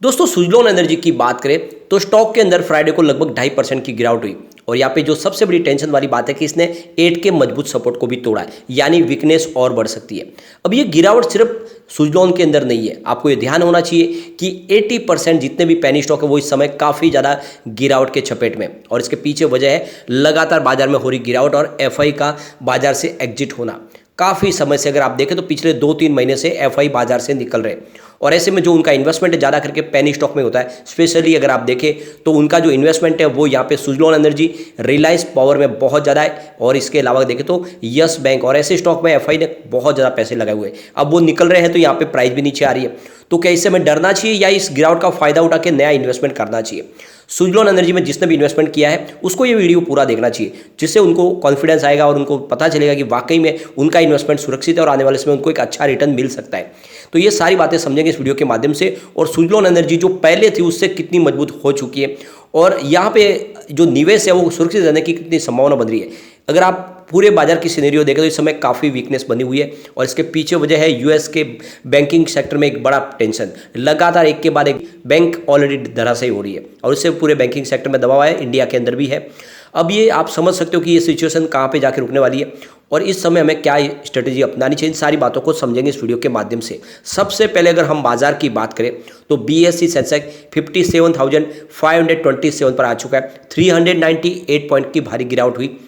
दोस्तों सुजलॉन एनर्जी की बात करें तो स्टॉक के अंदर फ्राइडे को लगभग 2.5% की गिरावट हुई। और यहाँ पे जो सबसे बड़ी टेंशन वाली बात है कि इसने 8 के मजबूत सपोर्ट को भी तोड़ा है, यानी वीकनेस और बढ़ सकती है। अब ये गिरावट सिर्फ सुजलॉन के अंदर नहीं है, आपको ये ध्यान होना चाहिए कि 80% जितने भी पेनी स्टॉक है वो इस समय काफ़ी ज़्यादा गिरावट के चपेट में। और इसके पीछे वजह है लगातार बाजार में हो रही गिरावट और एफआई का बाजार से एग्जिट होना। काफ़ी समय से अगर आप देखें तो पिछले 2-3 महीने से एफआई बाजार से निकल रहे हैं। और ऐसे में जो उनका इन्वेस्टमेंट है ज़्यादा करके पेनी स्टॉक में होता है। स्पेशली अगर आप देखें तो उनका जो इन्वेस्टमेंट है वो यहाँ पे सुजलॉन एनर्जी, रिलायंस पावर में बहुत ज़्यादा है। और इसके अलावा देखें तो यस बैंक और ऐसे स्टॉक में एफआई ने बहुत ज़्यादा पैसे लगाए हुए हैं। अब वो निकल रहे हैं तो यहाँ पे प्राइस भी नीचे आ रही है। तो क्या इससे हमें डरना चाहिए या इस गिरावट का फायदा उठा के नया इन्वेस्टमेंट करना चाहिए? सुजलॉन एनर्जी में जिसने भी इन्वेस्टमेंट किया है उसको ये वीडियो पूरा देखना चाहिए, जिससे उनको कॉन्फिडेंस आएगा और उनको पता चलेगा कि वाकई में उनका इन्वेस्टमेंट सुरक्षित है और आने वाले समय उनको एक अच्छा रिटर्न मिल सकता है। तो ये सारी बातें समझेंगे इस वीडियो के माध्यम से, और सुजलॉन एनर्जी जो पहले थी उससे कितनी मजबूत हो चुकी है और यहाँ पे जो निवेश है वो सुरक्षित रहने की कितनी संभावना बन रही है। अगर आप पूरे बाजार की सिनेरियो देखें तो इस समय काफ़ी वीकनेस बनी हुई है। और इसके पीछे वजह है यूएस के बैंकिंग सेक्टर में एक बड़ा टेंशन, लगातार एक के बाद एक बैंक ऑलरेडी धराशायी हो रही है और इससे पूरे बैंकिंग सेक्टर में दबाव है, इंडिया के अंदर भी है। अब ये आप समझ सकते हो कि ये सिचुएशन कहाँ पे जाके रुकने वाली है और इस समय हमें क्या स्ट्रेटेजी अपनानी चाहिए। इन सारी बातों को समझेंगे इस वीडियो के माध्यम से। सबसे पहले अगर हम बाजार की बात करें तो बीएसई सेंसेक्स 57,527 पर आ चुका है। 398 पॉइंट की भारी गिरावट हुई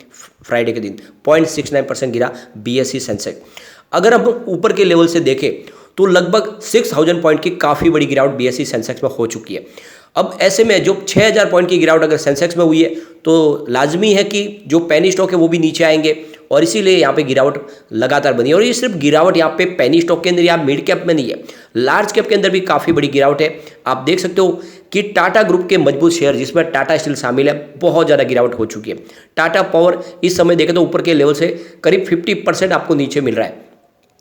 फ्राइडे के दिन, 0.69% गिरा बीएसई सेंसेक्स। अगर हम ऊपर के लेवल से देखें तो लगभग 6,000 पॉइंट की काफ़ी बड़ी गिरावट बीएसई सेंसेक्स में हो चुकी है। अब ऐसे में जो 6,000 पॉइंट की गिरावट अगर सेंसेक्स में हुई है तो लाजमी है कि जो पेनी स्टॉक है वो भी नीचे आएंगे और इसीलिए यहाँ पे गिरावट लगातार बनी है। और ये सिर्फ गिरावट यहाँ पे पेनी स्टॉक के अंदर या मिड कैप में नहीं है, लार्ज कैप के अंदर भी काफ़ी बड़ी गिरावट है। आप देख सकते हो कि टाटा ग्रुप के मजबूत शेयर जिसमें टाटा स्टील शामिल है, बहुत ज़्यादा गिरावट हो चुकी है। टाटा पावर इस समय देखें तो ऊपर के लेवल से करीब 50% आपको नीचे मिल रहा है।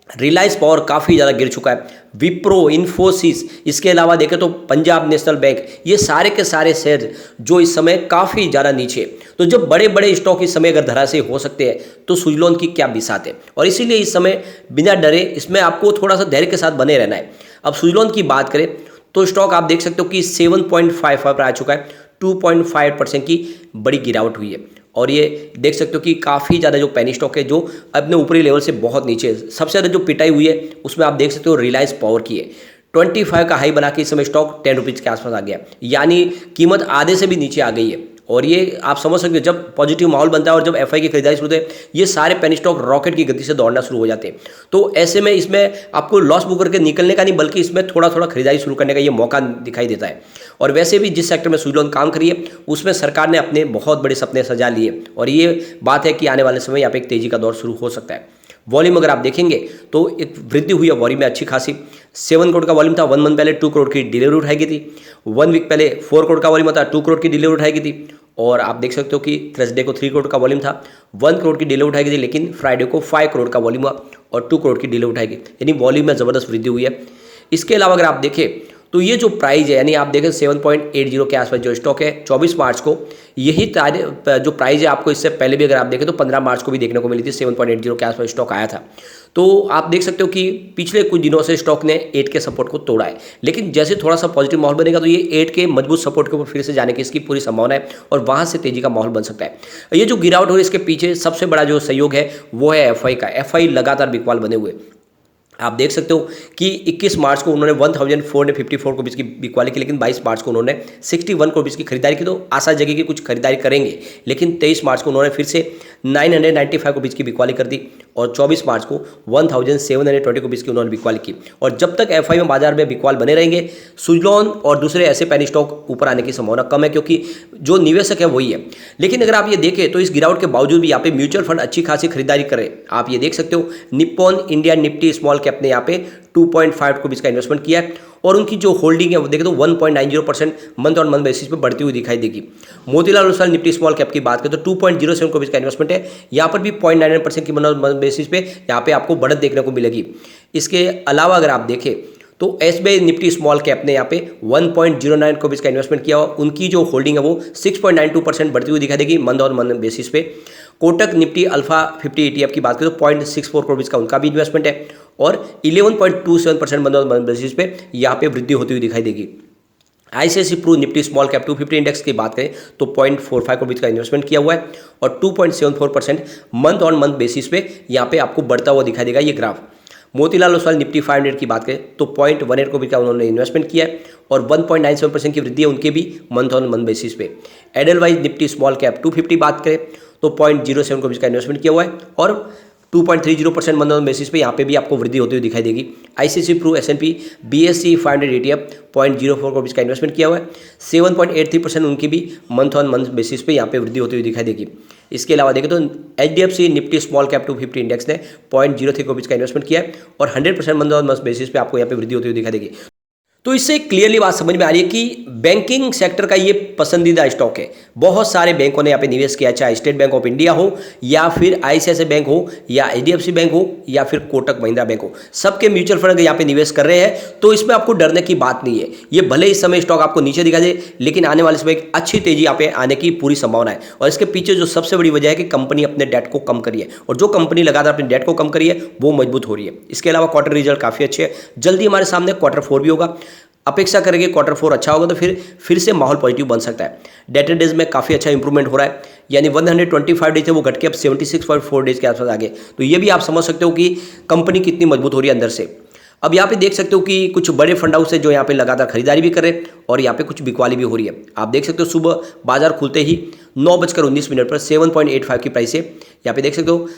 रिलायंस पावर काफ़ी ज़्यादा गिर चुका है, विप्रो, इन्फोसिस, इसके अलावा देखें तो पंजाब नेशनल बैंक, ये सारे के सारे शेयर जो इस समय काफ़ी ज़्यादा नीचे। तो जब बड़े बड़े स्टॉक इस समय अगर धराशायी हो सकते हैं तो सुजलॉन की क्या बिसात है। और इसीलिए इस समय बिना डरे इसमें आपको थोड़ा सा धैर्य के साथ बने रहना है। अब सुजलॉन की बात करें तो स्टॉक आप देख सकते हो कि 7.55 पर आ चुका है, 2.5% की बड़ी गिरावट हुई है। और ये देख सकते हो कि काफ़ी ज़्यादा जो पेनी स्टॉक है जो अपने ऊपरी लेवल से बहुत नीचे है। सबसे ज़्यादा जो पिटाई हुई है उसमें आप देख सकते हो रिलायंस पावर की है। 25 का हाई बना के इस समय स्टॉक 10 रुपीज़ के आसपास आ गया, यानी कीमत आधे से भी नीचे आ गई है। और ये आप समझ सकते हो जब पॉजिटिव माहौल बनता है और जब एफआई की खरीदारी शुरू होती है, ये सारे पेनी स्टॉक रॉकेट की गति से दौड़ना शुरू हो जाते हैं। तो ऐसे में इसमें आपको लॉस बुक करके निकलने का नहीं बल्कि इसमें थोड़ा थोड़ा खरीदारी शुरू करने का ये मौका दिखाई देता है। और वैसे भी जिस सेक्टर में सुजलॉन काम करी है उसमें सरकार ने अपने बहुत बड़े सपने सजा लिए और ये बात है कि आने वाले समय यहाँ पे एक तेजी का दौर शुरू हो सकता है। वॉल्यूम अगर आप देखेंगे तो एक वृद्धि हुई है वॉल्यूम में अच्छी खासी। 7 करोड़ का वॉल्यूम था, 1 मंथ पहले 2 करोड़ की डिलीवरी उठाई गई थी। 1 वीक पहले 4 करोड़ का वॉल्यूम था, 2 करोड़ की डिलीवरी उठाई गई थी। और आप देख सकते हो कि थर्सडे को 3 करोड़ का वॉल्यूम था, 1 करोड़ की डिलीवरी उठाई गई थी, लेकिन फ्राइडे को 5 करोड़ का वॉल्यूम हुआ और 2 करोड़ की डिलीवरी उठाई गई, यानी वॉल्यूम में ज़बरदस्त वृद्धि हुई है। इसके अलावा अगर आप देखें तो ये जो प्राइस है, यानी आप देखें 7.80 के आसपास जो स्टॉक है 24 मार्च को, यही जो प्राइस है आपको इससे पहले भी अगर आप देखें तो 15 मार्च को भी देखने को मिली थी, 7.80 के आसपास स्टॉक आया था। तो आप देख सकते हो कि पिछले कुछ दिनों से स्टॉक ने 8 के सपोर्ट को तोड़ा है, लेकिन जैसे थोड़ा सा पॉजिटिव माहौल बनेगा तो ये 8 के मजबूत सपोर्ट के ऊपर फिर से जाने की इसकी पूरी संभावना है और वहाँ से तेजी का माहौल बन सकता है। ये जो गिरावट हो रही है इसके पीछे सबसे बड़ा जो सहयोग है वो है एफआई का। एफआई लगातार बिकवाल बने हुए, आप देख सकते हो कि 21 मार्च को उन्होंने 1454 करोड़ की बिकवाली की, लेकिन 22 मार्च को उन्होंने 61 करोड़ की खरीदारी की। तो आशा जगह की कुछ खरीदारी करेंगे, लेकिन 23 मार्च को उन्होंने फिर से 995 करोड़ की बिकवाली कर दी और 24 मार्च को 1720 करोड़ की उन्होंने बिकवाली की। और जब तक एफआई में बाजार में बिकवाल बने रहेंगे सुजलॉन और दूसरे ऐसे पेनी स्टॉक ऊपर आने की संभावना कम है, क्योंकि जो निवेशक है वही है। लेकिन अगर आप ये देखें तो इस गिरावट के बावजूद भी यहाँ पे म्यूचुअल फंड अच्छी खासी खरीदारी करें। आप ये देख सकते हो Nippon India Nifty small cap ने यहाँ पे 2.5 करोड़ का इन्वेस्टमेंट किया है और उनकी जो होल्डिंग है वो देखें तो 1.90% मंथ ऑन मंथ बेसिस पे बढ़ती हुई दिखाई देगी। Motilal Oswal Nifty small cap की बात करें तो 2.07 करोड़ का इन्वेस्टमेंट है, यहाँ पर भी 0.99% की मंथ ऑन मंथ बेसिस पे यहाँ पे आपको बढ़त देखने को मिलेगी। इसके अलावा अगर आप देखें तो एसबीआई निफ्टी स्मॉल कैप ने यहाँ पे 1.09 करोड़ का इन्वेस्टमेंट किया और उनकी जो होल्डिंग है वो 6.92% बढ़ती हुई दिखाई देगी मंथ ऑन मंथ बेसिस पे। कोटक निफ्टी अल्फा 50 ETF की बात करें तो 0.64 करोड़ का उनका भी इन्वेस्टमेंट है और 11.27% मंथ ऑन मंथ बेसिस पे यहाँ पे वृद्धि होती हुई दिखाई देगी। ICICI Pru Nifty small cap 250 index की बात करें तो 0.45 करोड़ का इन्वेस्टमेंट किया हुआ है और 2.74% मंथ ऑन मंथ बेसिस पे यहाँ पे आपको बढ़ता हुआ दिखाई देगा ये ग्राफ। मोतीलाल ओसवाल निफ्टी 500 की बात करें तो 0.18 करोड़ का उन्होंने इन्वेस्टमेंट किया है और 1.97% की वृद्धि है उनके भी मंथ ऑन मंथ बेसिस पे। एडलवाइज निफ्टी स्मॉल कैप 250 बात करें तो 0.07 करोड़ का इन्वेस्टमेंट किया हुआ है और 2.30% मंथ ऑन बेसिस पे यहाँ पे भी आपको वृद्धि होती हुई दिखाई देगी। ICICI Pru S&P BSE 500 ETF 0.04 crore का इन्वेस्टमेंट किया हुआ है। 7.83% उनकी भी मंथ ऑन मंथ बेसिस पे यहाँ पे वृद्धि होती हुई दिखाई देगी। इसके अलावा देखें तो HDFC Nifty small cap 250 index ने 0.03 करोड़ का इन्वेस्टमेंट किया है और 100% मंथ ऑन मंथ बेसिस पे आपको यहाँ पे वृद्धि होती हुई दिखाई देगी। तो इससे क्लियरली बात समझ में आ रही है कि बैंकिंग सेक्टर का ये पसंदीदा स्टॉक है। बहुत सारे बैंकों ने यहाँ पे निवेश किया, चाहे स्टेट बैंक ऑफ इंडिया हो या फिर आईसीआईसीआई बैंक हो या एचडीएफसी बैंक हो या फिर कोटक महिंद्रा बैंक हो, सबके म्यूचुअल फंड यहाँ पे निवेश कर रहे हैं। तो इसमें आपको डरने की बात नहीं है। ये भले इस समय स्टॉक आपको नीचे दिखा दे, लेकिन आने वाले समय एक अच्छी तेजी यहाँ पे आने की पूरी संभावना है। और इसके पीछे जो सबसे बड़ी वजह है कि कंपनी अपने डेट को कम करी है और जो कंपनी लगातार अपने डेट को कम करी है वो मजबूत हो रही है। इसके अलावा क्वार्टर रिजल्ट काफ़ी अच्छे है, जल्दी हमारे सामने Q4 भी होगा। अपेक्षा करेंगे Q4 अच्छा होगा तो फिर से माहौल पॉजिटिव बन सकता है। डेटर डेज में काफ़ी अच्छा इंप्रूवमेंट हो रहा है, यानी 125 डेज थे वो घट के अब 76.4 डेज के आसपास आ गए। तो ये भी आप समझ सकते हो कि कंपनी कितनी मजबूत हो रही है अंदर से। अब यहाँ पे देख सकते हो कि कुछ बड़े फंड हाउस है जो यहाँ पे लगातार खरीदारी भी कर रहे हैं और यहाँ पे कुछ बिकवाली भी हो रही है। आप देख सकते हो सुबह बाजार खुलते ही 9:19 पर 7.85 की प्राइस है। यहाँ पे देख सकते हो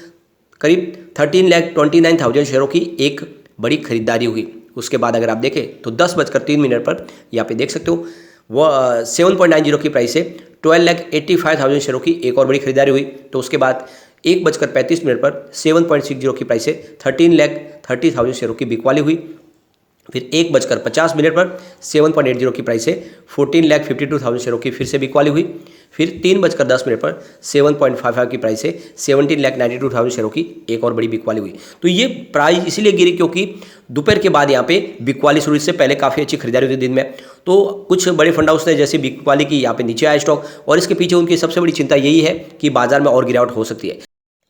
करीब 13,29,000 शेयरों की एक बड़ी खरीदारी हुई। उसके बाद अगर आप देखें तो 10:03 पर यहाँ पे देख सकते हो वो 7.90 की प्राइस से 12,85,000 शेयरों की एक और बड़ी खरीदारी हुई। तो उसके बाद 1:35 पर 7.60 की प्राइस से 13,30,000 शेयरों की बिकवाली हुई। फिर 1:50 पर 7.80 की प्राइस से 14,52,000 शेयरों की फिर से बिकवाली हुई। फिर 3:10 पर 7.55 की प्राइस से 17,92,000 शेयरों की एक और बड़ी बिकवाली हुई। तो ये प्राइस इसीलिए गिरी क्योंकि दोपहर के बाद यहाँ पे बिकवाली शुरू से पहले काफ़ी अच्छी खरीदारी हुई दिन में। तो कुछ बड़े फंड हाउस ने जैसे बिकवाली की यहाँ पे नीचे आया स्टॉक और इसके पीछे उनकी सबसे बड़ी चिंता यही है कि बाजार में और गिरावट हो सकती है।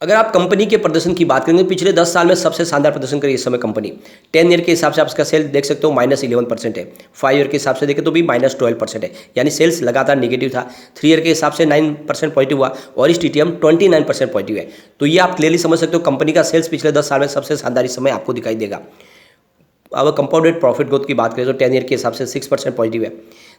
अगर आप कंपनी के प्रदर्शन की बात करेंगे पिछले 10 साल में सबसे शानदार प्रदर्शन करी इस समय कंपनी। 10 ईयर के हिसाब से आप इसका सेल देख सकते हो -11% है। 5 ईयर के हिसाब से देखें तो भी -12% है, यानी सेल्स लगातार नेगेटिव था। 3 ईयर के हिसाब से 9% पॉजिटिव हुआ और इस टीटीएम 29% पॉजिटिव है। तो ये आप क्लियरली समझ सकते हो कंपनी का सेल्स पिछले 10 साल में सबसे शानदार इस समय आपको दिखाई देगा। अब कंपाउंडेड प्रॉफिट ग्रोथ की बात करें तो 10 ईयर के हिसाब से 6% पॉजिटिव है।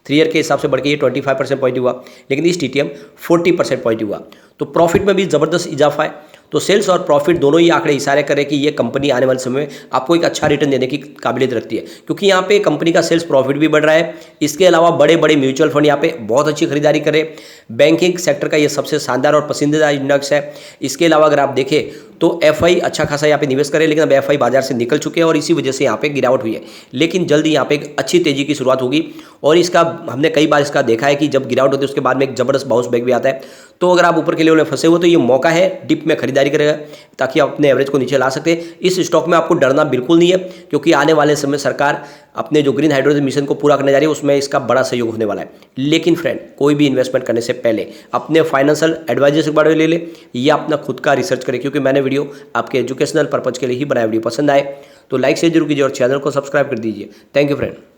3 ईयर के हिसाब से बढ़ के ये 25% पॉजिटिव हुआ, लेकिन इस टीटीएम 40% पॉजिटिव हुआ। तो प्रॉफिट में भी ज़बरदस्त इजाफा है। तो सेल्स और प्रॉफिट दोनों ही आंकड़े इशारे करें कि ये कंपनी आने वाले समय में आपको एक अच्छा रिटर्न देने की काबिलियत रखती है, क्योंकि यहाँ पे कंपनी का सेल्स प्रॉफिट भी बढ़ रहा है। इसके अलावा बड़े बड़े म्यूचुअल फंड यहाँ पे बहुत अच्छी खरीदारी करें। बैंकिंग सेक्टर का ये सबसे शानदार और पसंदीदा इंडेक्स है। इसके अलावा अगर आप देखें तो एफआई अच्छा खासा यहाँ पे निवेश करें, लेकिन अब एफआई बाजार से निकल चुके हैं और इसी वजह से यहाँ पे गिरावट हुई है। लेकिन जल्दी यहाँ पे एक अच्छी तेजी की शुरुआत होगी और इसका हमने कई बार इसका देखा है कि जब गिरावट होती है उसके बाद में एक जबरदस्त बाउंस बैक भी आता है। तो अगर आप ऊपर के लेवल में फंसे हुए तो ये मौका है डिप में खरीदारी करेगा ताकि आप अपने एवरेज को नीचे ला सकते हैं। इस स्टॉक में आपको डरना बिल्कुल नहीं है, क्योंकि आने वाले समय सरकार अपने जो ग्रीन हाइड्रोजन मिशन को पूरा करने जा रही है उसमें इसका बड़ा सहयोग होने वाला है। लेकिन फ्रेंड, कोई भी इन्वेस्टमेंट करने से पहले अपने फाइनेंशियल एडवाइजर से बारे में ले ले या अपना खुद का रिसर्च करें, क्योंकि मैंने वीडियो आपके एजुकेशनल पर्पज के लिए ही बनाया। वीडियो पसंद आए तो लाइक शेयर जरूर कीजिए और चैनल को सब्सक्राइब कर दीजिए। Thank you friend.